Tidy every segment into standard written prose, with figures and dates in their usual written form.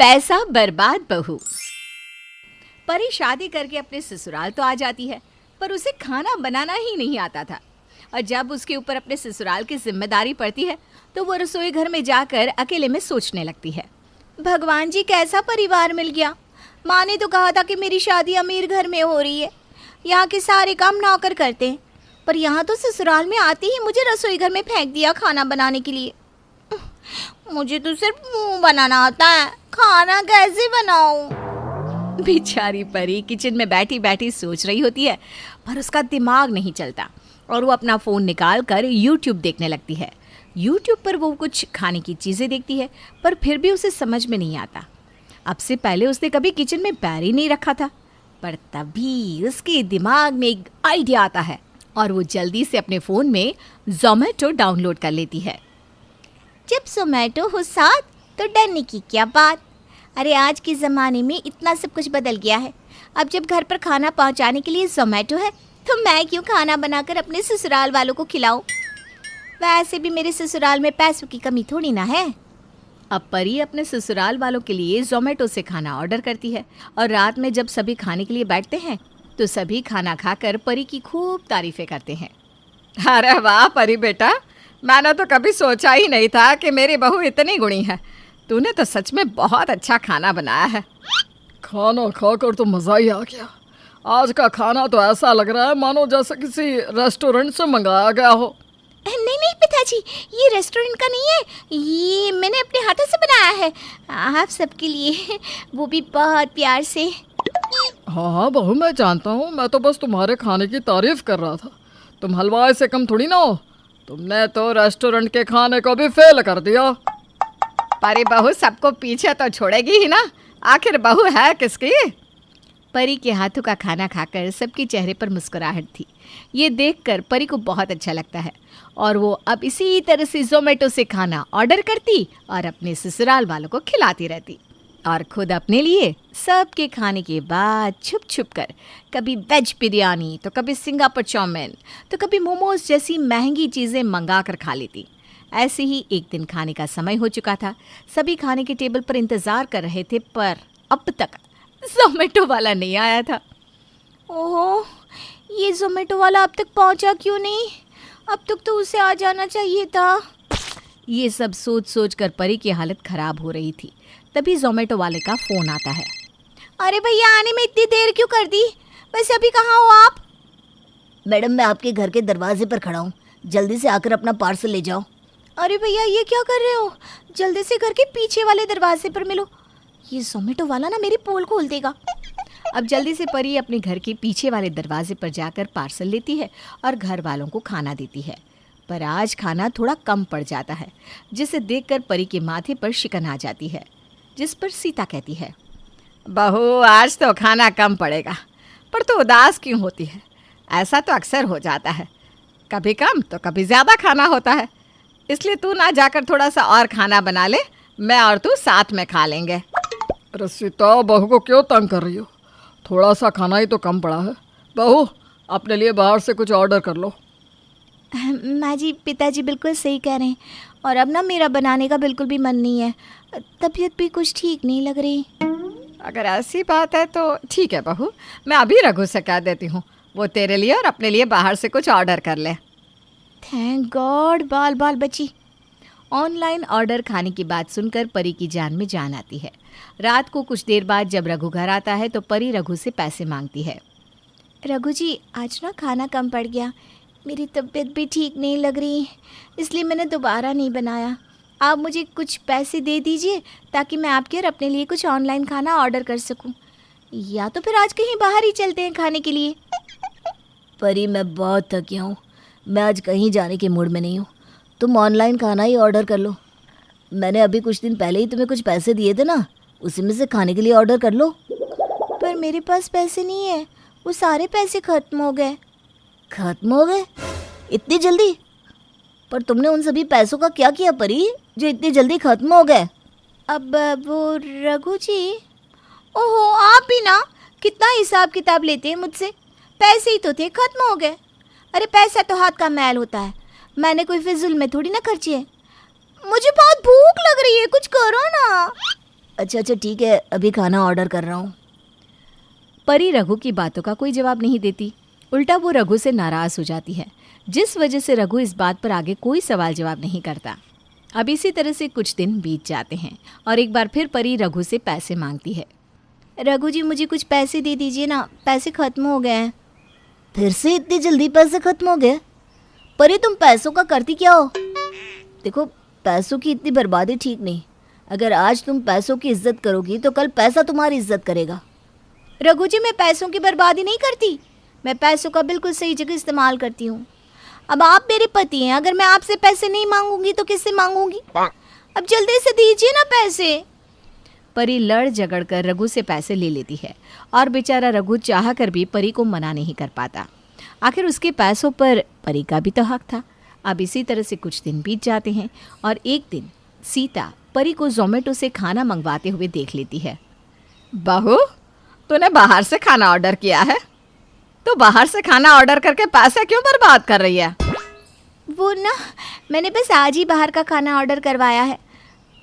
पैसा बर्बाद बहू। परी शादी करके अपने ससुराल तो आ जाती है, पर उसे खाना बनाना ही नहीं आता था। और जब उसके ऊपर अपने ससुराल की जिम्मेदारी पड़ती है तो वो रसोई घर में जाकर अकेले में सोचने लगती है, भगवान जी कैसा परिवार मिल गया। माँ ने तो कहा था कि मेरी शादी अमीर घर में हो रही है, यहाँ के सारे काम नौकर करते हैं, पर यहाँ तो ससुराल में आते ही मुझे रसोई घर में फेंक दिया खाना बनाने के लिए। मुझे तो सिर्फ मुंह बनाना आता है, खाना कैसे बनाऊं। बेचारी परी किचन में बैठी बैठी सोच रही होती है, पर उसका दिमाग नहीं चलता और वो अपना फ़ोन निकाल कर यूट्यूब देखने लगती है। यूट्यूब पर वो कुछ खाने की चीज़ें देखती है, पर फिर भी उसे समझ में नहीं आता। अब से पहले उसने कभी किचन में पैर ही नहीं रखा था, पर तभी उसके दिमाग में एक आइडिया आता है और वो जल्दी से अपने फ़ोन में ज़ोमैटो डाउनलोड कर लेती है। जब ज़ोमैटो हो साथ तो डरने की क्या बात। अरे आज के ज़माने में इतना सब कुछ बदल गया है। अब जब घर पर खाना पहुंचाने के लिए ज़ोमैटो है तो मैं क्यों खाना बनाकर अपने ससुराल वालों को खिलाऊं। वैसे भी मेरे ससुराल में पैसों की कमी थोड़ी ना है। अब परी अपने ससुराल वालों के लिए ज़ोमैटो से खाना ऑर्डर करती है और रात में जब सभी खाने के लिए बैठते हैं तो सभी खाना खाकर परी की खूब तारीफ़ें करते हैं। अरे वाह परी बेटा, मैंने तो कभी सोचा ही नहीं था कि मेरी बहू इतनी गुणी है। तूने तो सच में बहुत अच्छा खाना बनाया है। खाना खाकर तो मज़ा ही आ गया। आज का खाना तो ऐसा लग रहा है मानो जैसे किसी रेस्टोरेंट से मंगाया गया हो। नहीं नहीं पिताजी, ये रेस्टोरेंट का नहीं है, ये मैंने अपने हाथों से बनाया है, आप सबके लिए, वो भी बहुत प्यार से। हाँ बहू, मैं जानता हूँ, मैं तो बस तुम्हारे खाने की तारीफ कर रहा था। तुम हलवाई से कम थोड़ी ना हो। तुमने तो रेस्टोरेंट के खाने को भी फेल कर दिया। परी बहू सबको पीछे तो छोड़ेगी ही ना, आखिर बहू है किसकी। परी के हाथों का खाना खाकर सबके चेहरे पर मुस्कुराहट थी। ये देखकर परी को बहुत अच्छा लगता है और वो अब इसी तरह से ज़ोमैटो से खाना ऑर्डर करती और अपने ससुराल वालों को खिलाती रहती और खुद अपने लिए सबके खाने के बाद छुप छुप कर कभी वेज बिरयानी तो कभी सिंगापुर चाउमीन तो कभी मोमोज जैसी महंगी चीज़ें मंगा कर खा लेती। ऐसे ही एक दिन खाने का समय हो चुका था। सभी खाने के टेबल पर इंतज़ार कर रहे थे, पर अब तक ज़ोमैटो वाला नहीं आया था। ओह, ये ज़ोमैटो वाला अब तक पहुंचा क्यों नहीं? अब तक तो उसे आ जाना चाहिए था। ये सब सोच सोच कर परी की हालत ख़राब हो रही थी। तभी ज़ोमैटो वाले का फ़ोन आता है। अरे भैया, आने में इतनी देर क्यों कर दी? वैसे अभी कहाँ हो आप? मैडम, मैं आपके घर के दरवाजे पर खड़ा हूँ, जल्दी से आकर अपना पार्सल ले जाओ। अरे भैया, ये क्या कर रहे हो? जल्दी से घर के पीछे वाले दरवाजे पर मिलो, ये ज़ोमैटो वाला ना मेरी पोल खोल देगा। अब जल्दी से परी अपने घर के पीछे वाले दरवाजे पर जाकर पार्सल लेती है और घर वालों को खाना देती है। पर आज खाना थोड़ा कम पड़ जाता है, जिसे देखकर परी के माथे पर शिकन आ जाती है, जिस पर सीता कहती है, बहू आज तो खाना कम पड़ेगा, पर तू उदास क्यों होती है? ऐसा तो अक्सर हो जाता है, कभी कम तो कभी ज़्यादा खाना होता है, इसलिए तू ना जाकर थोड़ा सा और खाना बना ले, मैं और तू साथ में खा लेंगे। अरे सीता, बहू को क्यों तंग कर रही हो? थोड़ा सा खाना ही तो कम पड़ा है। बहू, अपने लिए बाहर से कुछ ऑर्डर कर लो। माँ जी, पिताजी बिल्कुल सही कह रहे हैं, और अब ना मेरा बनाने का बिल्कुल भी मन नहीं है, तबीयत भी कुछ ठीक नहीं लग रही। अगर ऐसी बात है तो ठीक है बहू, मैं अभी रघु से कह देती हूँ, वो तेरे लिए और अपने लिए बाहर से कुछ ऑर्डर कर ले। थैंक गॉड, बाल बाल बची। ऑनलाइन ऑर्डर खाने की बात सुनकर परी की जान में जान आती है। रात को कुछ देर बाद जब रघु घर आता है तो परी रघु से पैसे मांगती है। रघु जी, आज ना खाना कम पड़ गया, मेरी तबीयत भी ठीक नहीं लग रही, इसलिए मैंने दोबारा नहीं बनाया। आप मुझे कुछ पैसे दे दीजिए ताकि मैं आपके और अपने लिए कुछ ऑनलाइन खाना ऑर्डर कर सकूं, या तो फिर आज कहीं बाहर ही चलते हैं खाने के लिए। परी, मैं बहुत थक गया हूँ, मैं आज कहीं जाने के मूड में नहीं हूँ। तुम ऑनलाइन खाना ही ऑर्डर कर लो। मैंने अभी कुछ दिन पहले ही तुम्हें कुछ पैसे दिए थे ना, उसी में से खाने के लिए ऑर्डर कर लो। पर मेरे पास पैसे नहीं है, वो सारे पैसे ख़त्म हो गए। खत्म हो गए? इतनी जल्दी? पर तुमने उन सभी पैसों का क्या किया परी, जो इतनी जल्दी खत्म हो गए? अब वो रघु जी, ओहो, आप भी ना कितना हिसाब किताब लेते हैं मुझसे। पैसे ही तो थे, खत्म हो गए। अरे पैसा तो हाथ का मैल होता है, मैंने कोई फिजूल में थोड़ी ना खर्ची है। मुझे बहुत भूख लग रही है, कुछ करो ना। अच्छा अच्छा ठीक है, अभी खाना ऑर्डर कर रहा हूँ। परी रघु की बातों का कोई जवाब नहीं देती, उल्टा वो रघु से नाराज हो जाती है, जिस वजह से रघु इस बात पर आगे कोई सवाल जवाब नहीं करता। अब इसी तरह से कुछ दिन बीत जाते हैं और एक बार फिर परी रघु से पैसे मांगती है। रघु जी मुझे कुछ पैसे दे दीजिए ना, पैसे खत्म हो गए हैं। फिर से इतनी जल्दी पैसे खत्म हो गए? परी तुम पैसों का करती क्या हो? देखो, पैसों की इतनी बर्बादी ठीक नहीं। अगर आज तुम पैसों की इज्जत करोगी तो कल पैसा तुम्हारी इज्जत करेगा। रघु जी, मैं पैसों की बर्बादी नहीं करती, मैं पैसों का बिल्कुल सही जगह इस्तेमाल करती हूँ। अब आप मेरे पति हैं, अगर मैं आपसे पैसे नहीं मांगूंगी तो किससे मांगूंगी? अब जल्दी से दीजिए ना पैसे। परी लड़ झगड़ कर रघु से पैसे ले लेती है और बेचारा रघु चाह कर भी परी को मना नहीं कर पाता। आखिर उसके पैसों पर परी का भी तो हक था। अब इसी तरह से कुछ दिन बीत जाते हैं और एक दिन सीता परी को जोमेटो से खाना मंगवाते हुए देख लेती है। बहू, तूने बाहर से खाना ऑर्डर किया है? तो बाहर से खाना ऑर्डर करके पैसे क्यों बर्बाद कर रही है? वो ना, मैंने बस आज ही बाहर का खाना ऑर्डर करवाया है।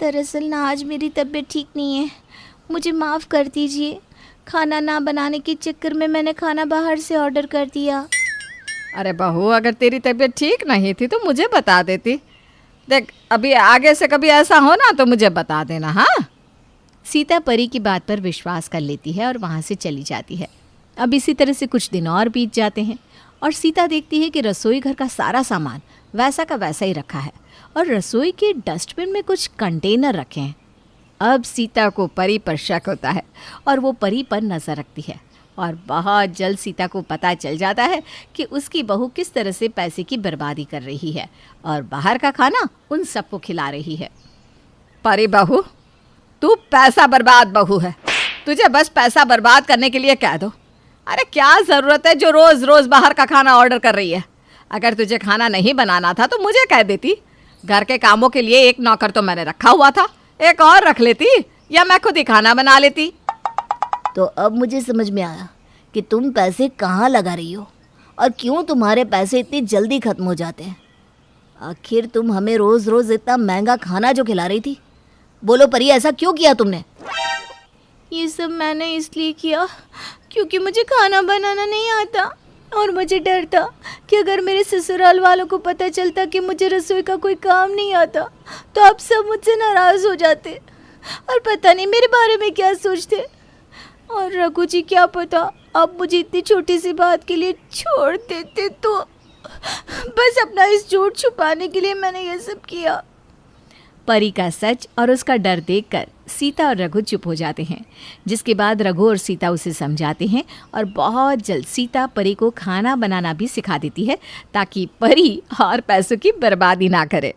दरअसल ना आज मेरी तबीयत ठीक नहीं है, मुझे माफ़ कर दीजिए। खाना ना बनाने के चक्कर में मैंने खाना बाहर से ऑर्डर कर दिया। अरे बहू, अगर तेरी तबीयत ठीक नहीं थी तो मुझे बता देती। देख, अभी आगे से कभी ऐसा हो ना तो मुझे बता देना। हाँ। सीता परी की बात पर विश्वास कर लेती है और वहाँ से चली जाती है। अब इसी तरह से कुछ दिन और बीत जाते हैं और सीता देखती है कि रसोई घर का सारा सामान वैसा का वैसा ही रखा है और रसोई के डस्टबिन में कुछ कंटेनर रखे हैं। अब सीता को परी पर शक होता है और वो परी पर नज़र रखती है और बहुत जल्द सीता को पता चल जाता है कि उसकी बहू किस तरह से पैसे की बर्बादी कर रही है और बाहर का खाना उन सबको खिला रही है। परी बहू, तू पैसा बर्बाद बहू है, तुझे बस पैसा बर्बाद करने के लिए कह दो। अरे क्या ज़रूरत है जो रोज़ रोज़ बाहर का खाना ऑर्डर कर रही है? अगर तुझे खाना नहीं बनाना था तो मुझे कह देती। घर के कामों के लिए एक नौकर तो मैंने रखा हुआ था, एक और रख लेती या मैं खुद ही खाना बना लेती। तो अब मुझे समझ में आया कि तुम पैसे कहाँ लगा रही हो और क्यों तुम्हारे पैसे इतनी जल्दी ख़त्म हो जाते हैं। आखिर तुम हमें रोज़ रोज़ इतना महंगा खाना जो खिला रही थी, बोलो परी, ऐसा क्यों किया तुमने? ये सब मैंने इसलिए किया क्योंकि मुझे खाना बनाना नहीं आता और मुझे डर था कि अगर मेरे ससुराल वालों को पता चलता कि मुझे रसोई का कोई काम नहीं आता तो आप सब मुझसे नाराज़ हो जाते और पता नहीं मेरे बारे में क्या सोचते। और रघु जी, क्या पता अब मुझे इतनी छोटी सी बात के लिए छोड़ देते, तो बस अपना इस झूठ छुपाने के लिए मैंने ये सब किया। परी का सच और उसका डर देखकर सीता और रघु चुप हो जाते हैं, जिसके बाद रघु और सीता उसे समझाते हैं और बहुत जल्द सीता परी को खाना बनाना भी सिखा देती है ताकि परी और पैसों की बर्बादी ना करे।